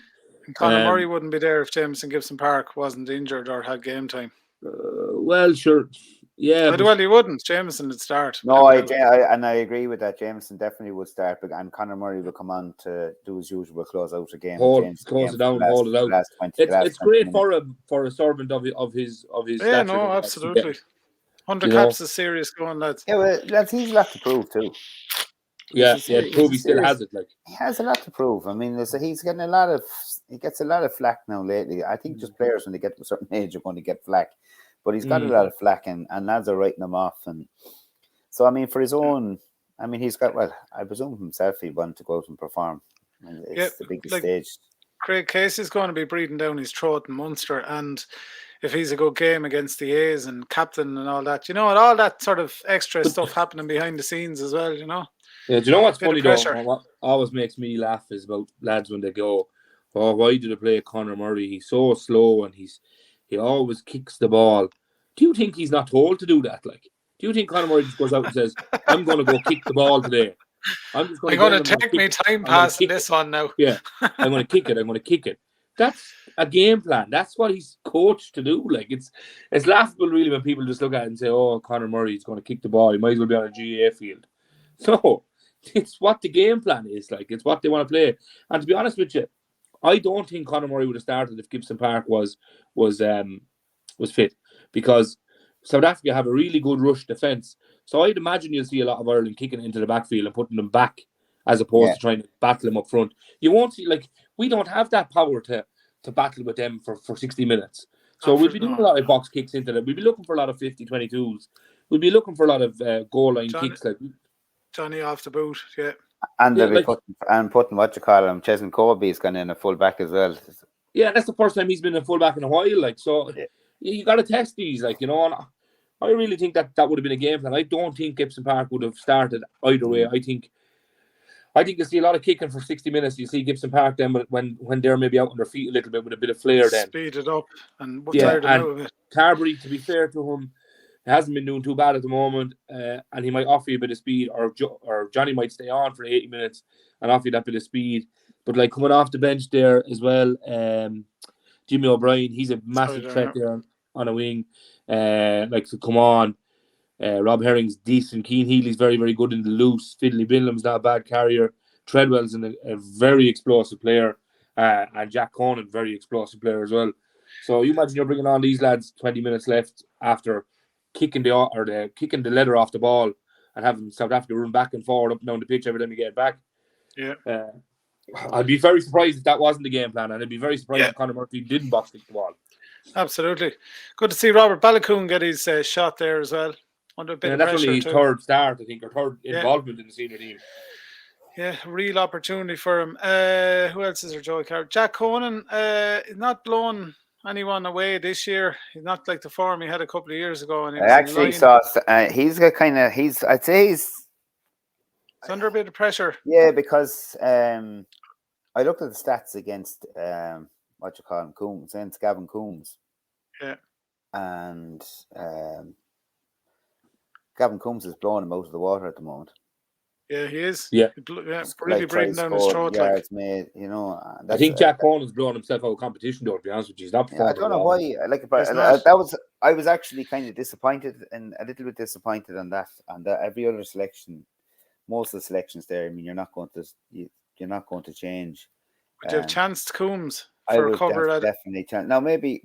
Conor Murray wouldn't be there if Jameson Gibson Park wasn't injured or had game time. Well, sure. Yeah. Well, he wouldn't. Jameson would start. No, I agree with that. Jameson definitely would start, and Conor Murray would come on to do his usual close out a game. Close it down, hold it out. It's great for a servant of his. Yeah, no, absolutely. 100 caps is serious going, lads. Yeah, well, lads, he's a lot to prove too. Yeah, prove he still has it. He has a lot to prove. I mean, he's getting he gets a lot of flack now lately. I think just players when they get to a certain age are going to get flack, but he's got a lot of flack, and lads are writing him off. And so, I mean, for his own, I mean, he's got. Well, I presume himself he wanted to go out and perform. It's the biggest stage. Craig Casey is going to be breathing down his throat in Munster, and if he's a good game against the A's and captain and all that, and all that sort of extra stuff happening behind the scenes as well, Yeah, do you know what's funny though? What always makes me laugh is about lads when they go, "Oh, why do they play Conor Murray? He's so slow and he always kicks the ball." Do you think he's not told to do that? Do you think Conor Murray just goes out and says, "I'm going to go kick the ball today. I'm going to take me time passing this one now." Yeah, I'm going to kick it. I'm going to kick it. That's a game plan. That's what he's coached to do. It's laughable really when people just look at it and say, "Oh, Conor Murray's going to kick the ball. He might as well be on a GAA field." No. It's what the game plan is like. It's what they want to play. And to be honest with you, I don't think Conor Murray would have started if Gibson Park was fit, because South Africa have a really good rush defence. So I'd imagine you'll see a lot of Ireland kicking into the backfield and putting them back as opposed to trying to battle them up front. You won't see we don't have that power to battle with them for 60 minutes. So we'll be doing a lot of box kicks into them. We'll be looking for a lot of 50-22s. We'll be looking for a lot of goal line kicks Johnny off the boot, yeah. And they'll be putting what you call him, Chesn Kobe's gone in a full back as well. Yeah, that's the first time he's been a full back in a while. So you got to test these, And I really think that would have been a game plan. I don't think Gibson Park would have started either way. I think you'll see a lot of kicking for 60 minutes. You see Gibson Park then when they're maybe out on their feet a little bit with a bit of flair then. Speed it up and tire them out of it. Carberry, to be fair to him, hasn't been doing too bad at the moment, and he might offer you a bit of speed, or Johnny might stay on for 80 minutes and offer you that bit of speed. But like coming off the bench there as well, Jimmy O'Brien, he's a massive threat there on a wing. Like to come on. Rob Herring's decent. Keane Healy's very, very good in the loose. Fiddley Binlam's not a bad carrier. Treadwell's a very explosive player. And Jack Conan, very explosive player as well. So you imagine you're bringing on these lads 20 minutes left after kicking the leather off the ball and having South Africa run back and forward up and down the pitch every time you get it back. Yeah. I'd be very surprised if that wasn't the game plan, and I'd be very surprised if Conor Murphy didn't box kick the ball. Absolutely. Good to see Robert Balakoon get his shot there as well. Under a bit of that's pressure only his third start, I think, or third involvement in the senior team. Yeah, real opportunity for him. Who else is there, Joey Carroll? Jack Conan is not blowing anyone away this year. He's not like the form he had a couple of years ago. And I actually saw he's got I'd say he's under a bit of pressure. Yeah, because I looked at the stats against what you call him, Coombs, against Gavin Coombs. Yeah. And Gavin Coombs is blowing him out of the water at the moment. Yeah, he is. Yeah, really breathing down his throat. Yards made, you know. I think Jack Conan's blowing himself out of competition, though, to be honest with you. He's not I don't know why. I was actually kind of disappointed, and a little bit disappointed on that. And every other selection, most of the selections there, I mean, you're not going to change. Would you have chanced Coombs for a cover? Definitely chance. Now maybe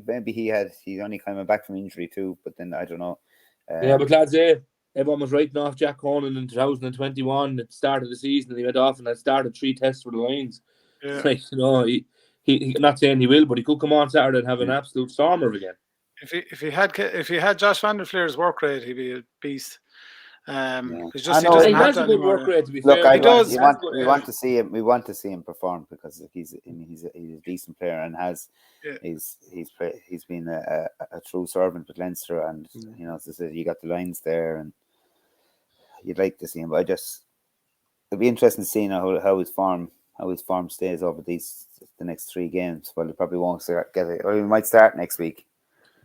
he's only coming back from injury too, but then I don't know. But lads, everyone was writing off Jack Conan in 2021 at the start of the season, and he went off and had started 3 tests for the Lions. Yeah. Like, you know, he not saying he will, but he could come on Saturday and have an absolute stormer again. If he had Josh Van der Fleur's work rate, he'd be a beast. He has a good work rate, to be fair. Look, we want to see him. We want to see him perform because he's a decent player and he's been a true servant with Leinster, and you know, as I said, you got the lines there, and you'd like to see him. But it'll be interesting to see how his form stays over the next 3 games. Well, he probably won't get it, or he might start next week.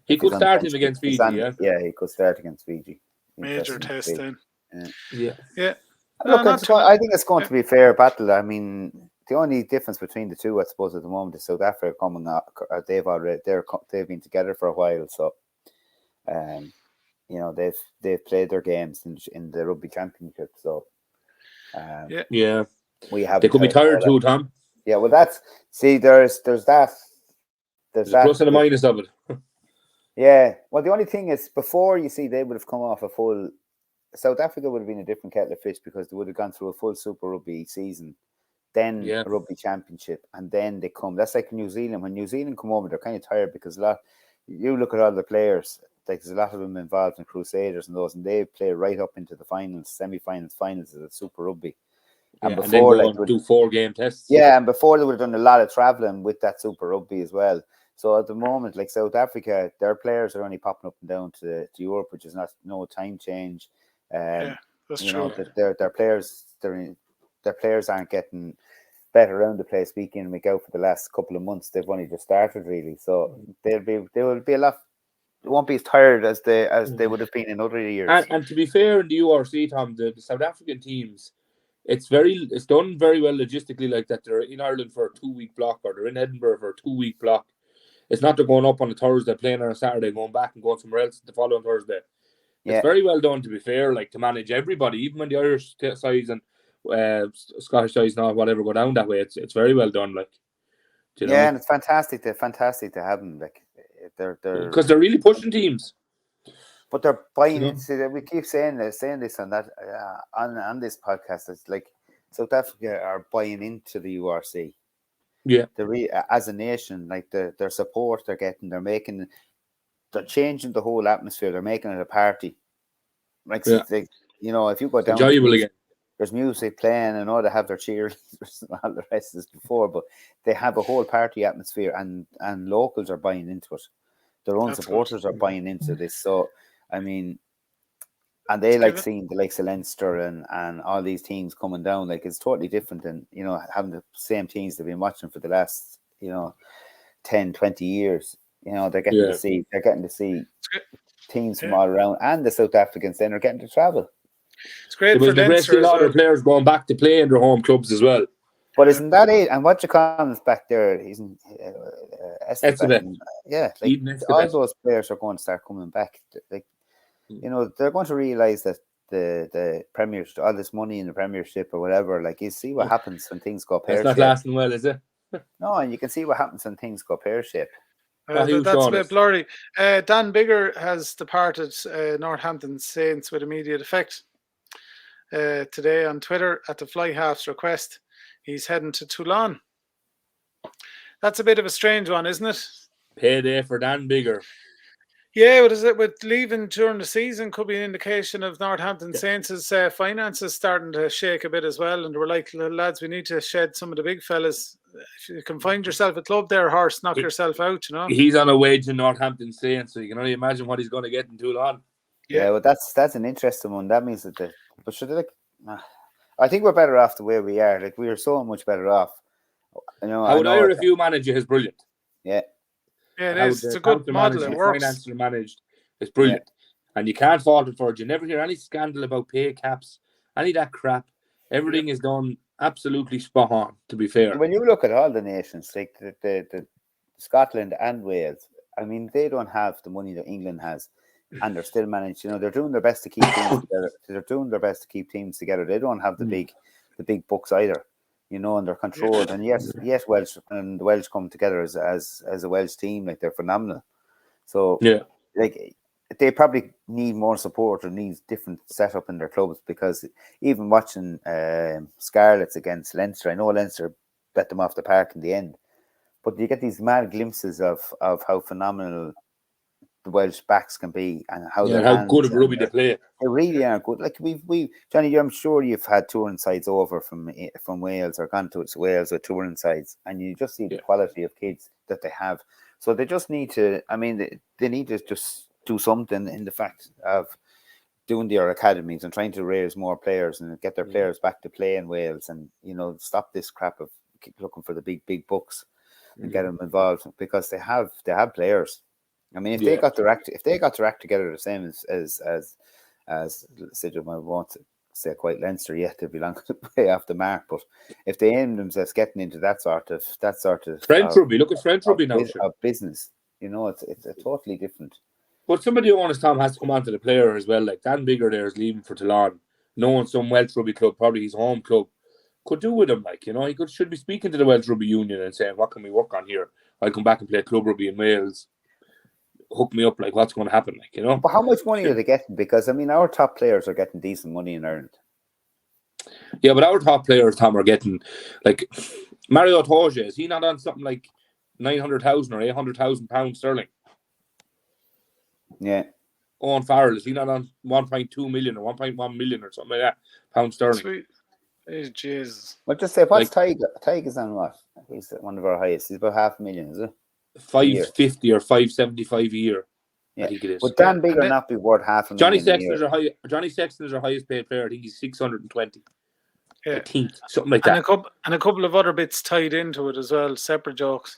He could start him against Fiji. Yeah, he could start against Fiji. Major test then. Yeah. Look, I think it's going to be a fair battle. I mean, the only difference between the two, I suppose, at the moment is South Africa coming up. They've been together for a while, so you know, they've played their games in the rugby championship. So they could be tired too, Tom. Yeah, well, there's that. There's that plus and a minus of it. Yeah, well, the only thing is, before, you see, they would have come off a full. South Africa would have been a different kettle of fish because they would have gone through a full Super Rugby season, then a Rugby Championship, and then they come. That's like New Zealand. When New Zealand come over, they're kind of tired because you look at all the players, like there's a lot of them involved in Crusaders and those, and they play right up into the finals, semi-finals, finals of the Super Rugby. And before, and then they would do 4-game tests. Yeah, and before they would have done a lot of travelling with that Super Rugby as well. So at the moment, like South Africa, their players are only popping up and down to Europe, which is no time change. That's true. Their players aren't getting better around the place week in, week out for the last couple of months. They've only just started really, so they will be a lot. They won't be as tired as they would have been in other years. And to be fair, in the URC, Tom, the South African teams, it's done very well logistically, like that. They're in Ireland for a 2-week block, or they're in Edinburgh for a 2-week block. It's not they're going up on a Thursday, playing on a Saturday, going back and going somewhere else the following Thursday. It's very well done, to be fair, like to manage everybody, even when the Irish sides and Scottish sides and whatever go down that way. It's very well done, like. You know? And it's fantastic. They're fantastic to have them. Like they're because they're really pushing teams. But they're buying into. We keep saying this on that on this podcast. It's like South Africa are buying into the URC. Yeah, as a nation, like their support they're getting, they're changing the whole atmosphere. They're making it a party. Like you know, if you go down, enjoyable again. There's music playing, and all they have their cheerleaders and all the rest is before, but they have a whole party atmosphere, and locals are buying into it. Their own supporters are buying into this. So I mean, and they like seeing the likes of Leinster and all these teams coming down. Like, it's totally different than, you know, having the same teams they've been watching for the last, you know, 10, 20 years. You know, they're getting to see teams from all around, and the South Africans then are getting to travel. It's great for Leinster. A lot of players going back to play in their home clubs as well. But isn't that it? And what you call him back there? He's in Estebet. Yeah, like all those players are going to start coming back. Like, you know, they're going to realise that the Premiership, all this money in the Premiership or whatever, like, you see what happens when things go pear-shaped. It's not lasting well, is it? No, and you can see what happens when things go pear-shaped. That's a bit blurry. Dan Biggar has departed Northampton Saints with immediate effect. Today on Twitter, at the Fly Half's request, he's heading to Toulon. That's a bit of a strange one, isn't it? Payday for Dan Biggar. Yeah, what is it? With leaving during the season could be an indication of Northampton Saints' finances starting to shake a bit as well. And we're like, lads, we need to shed some of the big fellas. If you can find yourself a club there, Horse, knock yourself out, you know. He's on a wage in Northampton Saints, so you can only imagine what he's going to get in Toulon. Yeah, well, that's an interesting one. That means that but should I think we're better off the way we are. Like, we are so much better off. You know, how would IRFU manage it is brilliant. Yeah. Yeah, it is. It's a good model. It works. Financially managed. It's brilliant. Yeah. And you can't fault it for it. You never hear any scandal about pay caps, any of that crap. Everything is done absolutely spot on, to be fair. When you look at all the nations, like the Scotland and Wales, I mean, they don't have the money that England has. And they're still managed, you know, they're doing their best to keep teams together. They're doing their best to keep teams together. They don't have the big bucks either, you know, and they're controlled. And yes, Welsh and the Welsh come together as a Welsh team, like, they're phenomenal. So like, they probably need more support or need different setup in their clubs, because even watching Scarlets against Leinster, I know Leinster bet them off the park in the end, but you get these mad glimpses of how phenomenal the Welsh backs can be, and how good of rugby they play. They really are good. Like, we Johnny, I'm sure you've had touring sides over from Wales, or gone to Wales with touring sides, and you just see the quality of kids that they have. So they just need to. I mean, they need to just do something in the fact of doing their academies and trying to raise more players and get their players back to play in Wales, and, you know, stop this crap of looking for the big bucks and get them involved, because they have players. I mean, if they got their act together the same as Sidgwick, I won't say quite Leinster yet, they'll be long way off the mark. But if they aim themselves getting into that sort of French rugby, look at French rugby now. Of business, you know, it's a totally different. But somebody who honest Tom has to come on to the player as well. Like, Dan Biggar there is leaving for Toulon, knowing some Welsh rugby club, probably his home club, could do with him. Like, you know, he should be speaking to the Welsh Rugby Union and saying, what can we work on here? I'll come back and play club rugby in Wales. Hook me up, like, what's going to happen, like, you know. But how much money are they getting? Because, I mean, our top players are getting decent money in Ireland. Yeah, but our top players, Tom, are getting, like, Mario Toge, is he not on something like 900,000 or 800,000 pounds sterling? Yeah. Owen Farrell, is he not on 1.2 million or 1.1 million or something like that, pound sterling? Sweet. Hey, Jesus. Well, just say, what's Tiger? Tiger's on what? He's one of our highest. He's about 500,000, is it? 550 or 575 a year. Yeah. I think it is. But Dan Biggar not be worth $500,000. Johnny Sexton is our highest paid player. I think he's 620. Yeah. I think something like that. And a couple of other bits tied into it as well, separate jokes.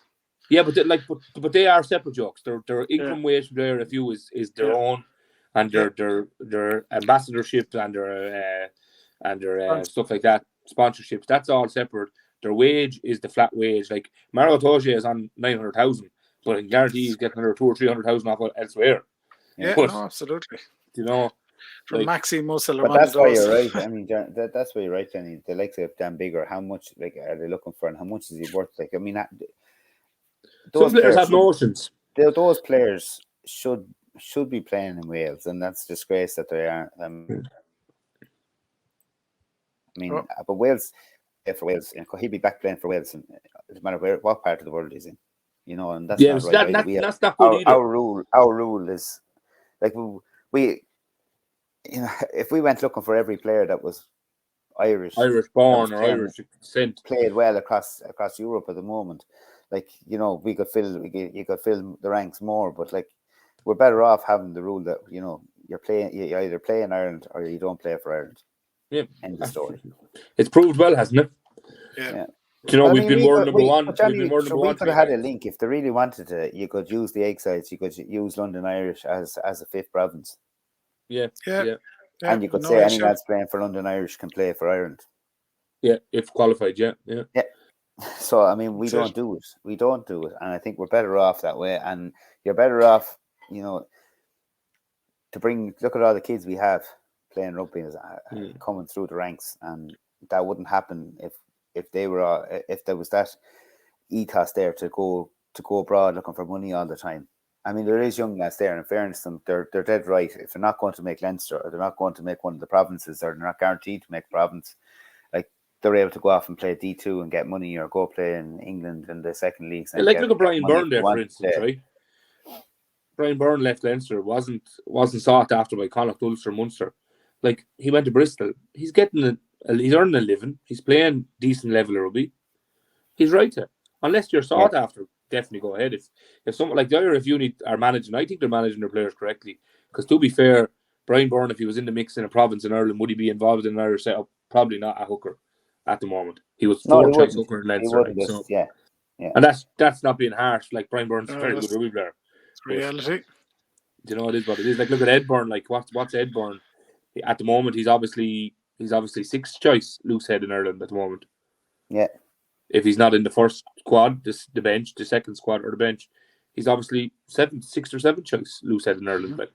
Yeah, but they are separate jokes. Their income wage from their review is their own, and their ambassadorship and their stuff like that, sponsorships. That's all separate. Their wage is the flat wage. Like, Mario Toge is on 900,000, but I can guarantee he's getting another 200,000 or 300,000 off elsewhere. Yeah, no, absolutely. You know, from Maxi Muscle. But that's why you're right. I mean, that's why you're right, Jenny. The likes of Dan Biggar, how much are they looking for, and how much is he worth? Like, I mean, those players have notions. Those players should be playing in Wales, and that's a disgrace that they aren't. I mean, but Wales. For Wales, he'd be back playing for Wales, no matter what part of the world he's in, you know, and that's not right. That's not good either. Our rule is, like, we, you know, if we went looking for every player that was Irish born or Irish descent, played well across Europe at the moment, like, you know, you could fill the ranks more, but, like, we're better off having the rule that, you know, you either play in Ireland or you don't play for Ireland. Yeah. End of story. It's proved well, hasn't it? Yeah. Do you know, we've been world number one. Johnny, we've been world number one. We could have had a link if they really wanted to. You could use the egg sides. You could use London Irish as a fifth province. Yeah. And you could say any lads playing for London Irish can play for Ireland. Yeah, if qualified, yeah. So, I mean, we don't do it. We don't do it. And I think we're better off that way. And you're better off, you know, look at all the kids we have playing rugby coming through the ranks. And that wouldn't happen if there was that ethos there to go abroad looking for money all the time. I mean, there is young lads there, and in fairness to them, they're dead right. If they're not going to make Leinster, or they're not going to make one of the provinces, or they're not guaranteed to make a province, like they're able to go off and play D2 and get money, or go play in England in the second leagues. Look at Brian Byrne there, for instance, right? Brian Byrne left Leinster, wasn't sought after by Connacht, Ulster, Munster. Like, he went to Bristol. He's getting he's earning a living. He's playing decent level of rugby. He's right there. Unless you're sought after, definitely go ahead. If someone like the IRFU are managing, I think they're managing their players correctly. Because to be fair, Brian Byrne, if he was in the mix in a province in Ireland, would he be involved in an Irish setup? Probably not a hooker at the moment. He was fourth choice hooker in Leinster. And that's not being harsh. Like, Brian Byrne's a very good rugby player. It's reality. You know, it is what it is. Like, look at Ed Byrne. Like, what's Ed Byrne? At the moment, he's obviously sixth choice loose head in Ireland at the moment. Yeah. If he's not in the first squad, the bench, the second squad or the bench, he's obviously sixth or seventh choice loose head in Ireland. Like,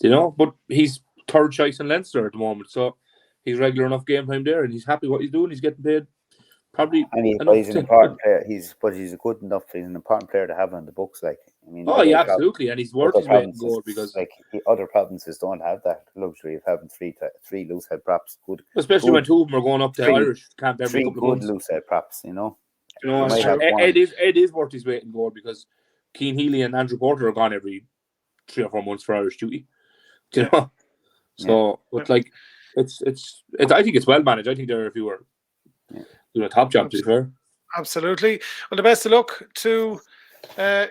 you know, but he's third choice in Leinster at the moment, so he's regular enough game time there, and he's happy what he's doing. He's getting paid probably. And he's an important player. He's a good enough. He's an important player to have on the books. Like, I mean, absolutely, and he's worth his weight in gold, because like other provinces don't have that luxury of having three loose head props. Good, especially when two of them are going up to Irish camp every couple of months. Three good loose head props, you know. Ed is worth his weight in gold, because Cian Healy and Andrew Porter are gone every 3 or 4 months for Irish duty. Do you know? So, but like, it's I think it's well managed. I think there are a few are doing a top job, to be fair. Absolutely. Well, the best of luck to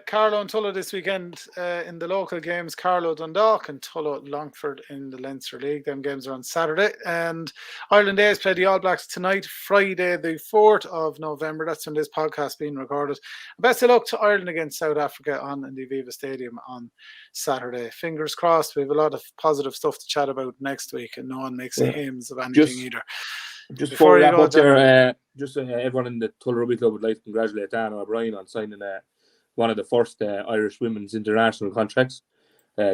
Carlow and Tullow this weekend in the local games. Carlow Dundalk and Tullow Longford in the Leinster League. Them games are on Saturday. And Ireland Days play the All Blacks tonight, Friday the 4th of November. That's when this podcast is being recorded. Best of luck to Ireland against South Africa in the Aviva Stadium on Saturday. Fingers crossed. We have a lot of positive stuff to chat about next week, and no one makes hymns of anything either. Just before we wrap up there, everyone in the Tullow Rugby Club would like to congratulate Dan O'Brien on signing one of the first Irish women's international contracts.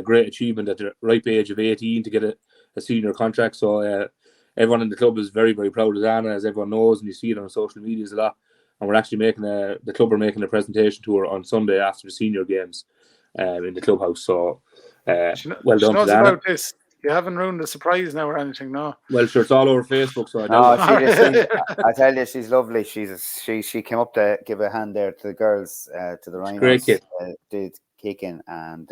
Great achievement at the ripe age of 18 to get a senior contract. So everyone in the club is very, very proud of Dana, as everyone knows, and you see it on social medias a lot. And we're actually the club are making a presentation tour on Sunday after the senior games in the clubhouse. So well done to Dana. About this. You haven't ruined the surprise now or anything, no? Well, sure, it's all over Facebook, so I tell you, she's lovely. She came up to give a hand there to the girls, to the Rhinos. Great kid. Did kicking, and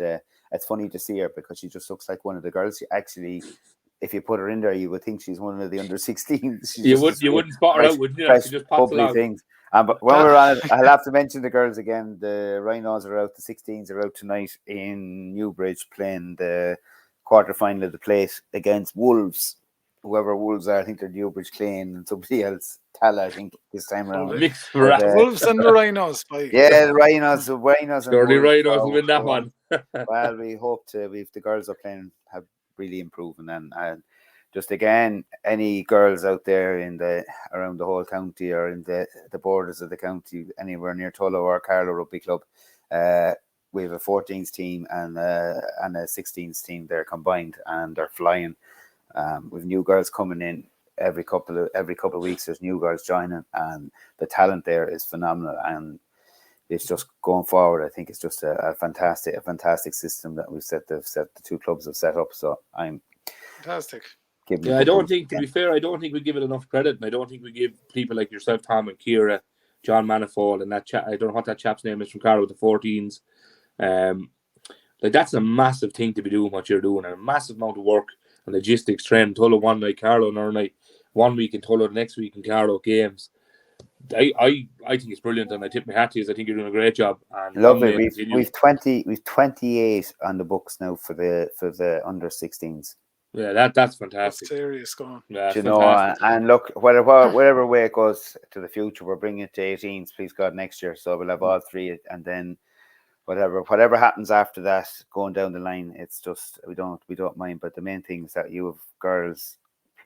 it's funny to see her because she just looks like one of the girls. She actually, if you put her in there, you would think she's one of the under 16s. You wouldn't spot her out, would you? She just pops along. Things. But when we're on it, I'll have to mention the girls again. The Rhinos are out. The 16s are out tonight in Newbridge playing the quarter-final of the plate against Wolves. Whoever Wolves are, I think they're Newbridge Clane and somebody else, Tala, I think, this time around. Wolves and the Rhinos. Yeah, the Rhinos. Surely Rhinos will win that one. Well, we hope to. If the girls are playing, have really improved, and just again, any girls out there around the whole county or in the borders of the county, anywhere near Tullow or Carlow Rugby Club, we have a 14s team and a 16s team there combined, and they're flying. With new girls coming in every couple of weeks. There's new girls joining, and the talent there is phenomenal. And it's just going forward. I think it's just a fantastic system that the two clubs have set up. So I'm fantastic. I don't think, to be fair, I don't think we give it enough credit, and I don't think we give people like yourself, Tom and Ciara, John Manifold, and that chap. I don't know what that chap's name is from Carlow with the 14s. Like, that's a massive thing to be doing what you're doing, and a massive amount of work and logistics. Training Tullow one night, Carlow another night, 1 week in Tullow, the next week in Carlow games. I think it's brilliant, and I tip my hat to you. I think you're doing a great job. And Lovely. We've 28 on the books now for the under 16s. Yeah, that's That's fantastic. serious going. Yeah, You fantastic. know, and look, whatever way it goes to the future, we're bringing it to 18s, please God, next year. So we'll have all three, and then whatever happens after that, going down the line, it's just we don't mind. But the main thing is that you have girls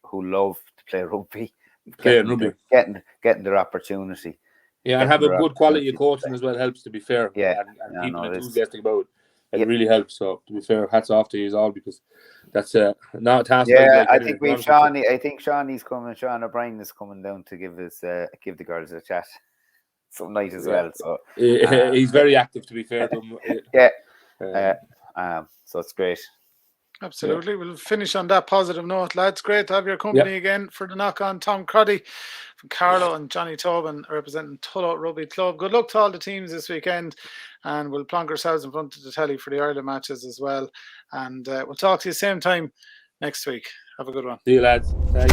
who love to play rugby, getting their opportunity. Yeah, and have a good quality of coaching as well helps, to be fair. Yeah, and people enthusiastic about it. It really helps. So to be fair, hats off to you all, because that's not a task. Yeah, I think we've Shawnee. I think Shawnee's coming. Sean O'Brien is coming down to give the girls a chat some night as well. So he's very active, to be fair to him. So it's great. Absolutely. We'll finish on that positive note, lads. Great to have your company again for the knock on. Tom Crotty from Carlow and Johnny Tobin representing Tullow Rugby Club. Good luck to all the teams this weekend, and we'll plonk ourselves in front of the telly for the Ireland matches as well. And we'll talk to you same time next week. Have a good one. See you, lads. Bye.